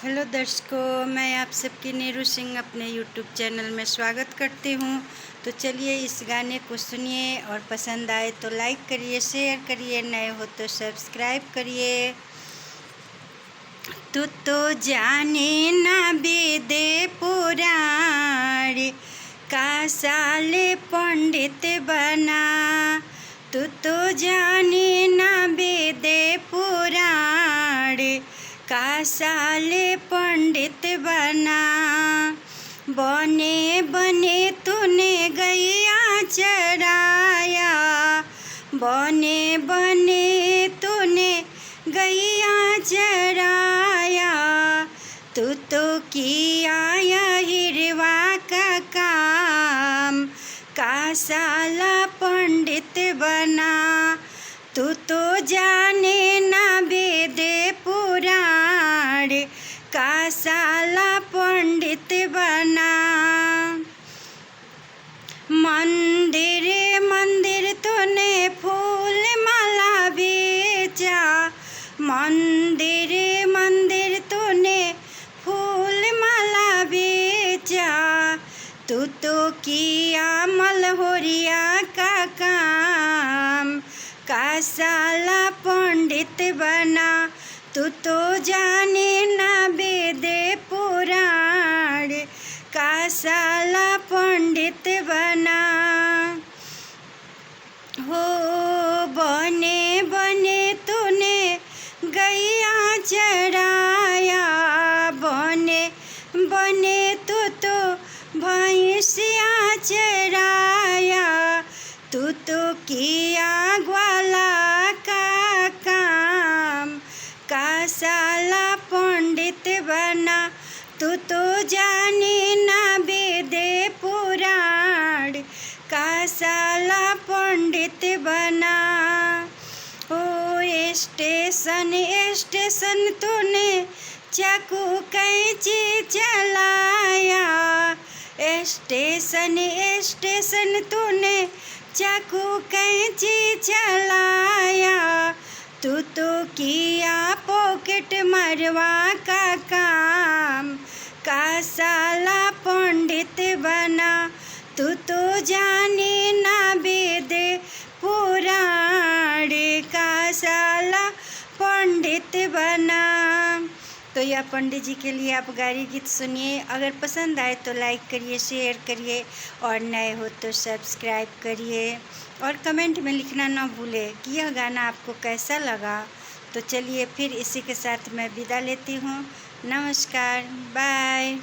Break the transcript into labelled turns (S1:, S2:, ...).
S1: Hello दर्शकों, मैं आप सबकी नीरू सिंह अपने यूट्यूब चैनल में स्वागत करती हूँ। तो चलिए इस गाने को सुनिए और पसंद आए तो लाइक करिए, शेयर करिए, नए हो तो सब्सक्राइब करिए। तू तो जाने ना वेदे पुराण का साले पंडित बना। तू तो जाने ना वेदे पुराण का साले पंडित बना। बने बने तूने गैया चराया, बने बने तूने गैया चराया। तू तो किया हिरवा का काम, का साला पंडित बना। तू तो जाने ना वेदे पुराण का साला पंडित बना। मंदिर मंदिर तूने फूल माला बेचा, मंदिर मंदिर तूने फूल माला बेचा। तू तो किया मलहोरिया का काम, का साला पंडित बना। तू तो जाने ना वेदे पुराण का साला पंडित बना। हो बने बने तूने गैया चराया, बने बने तू तो भैंसिया चराया। तू तो किया ग्वाला का काम, का साला पंडित बना। तू तो जाने ना वेदे पुराण का साला पंडित बना। ओ स्टेशन स्टेशन तूने चाकू कैंची चलाया, स्टेशन स्टेशन तूने चाकू कैंची चलाया। तू तो किया पॉकेट मरवा का काम, का साला पंडित बना। तू तो जाने ना वेदे पुराण का साला पंडित बना। तो यह पंडित जी के लिए आप गारी गीत सुनिए। अगर पसंद आए तो लाइक करिए, शेयर करिए और नए हो तो सब्सक्राइब करिए और कमेंट में लिखना ना भूलें कि यह गाना आपको कैसा लगा। तो चलिए फिर इसी के साथ मैं विदा लेती हूँ। नमस्कार, बाय।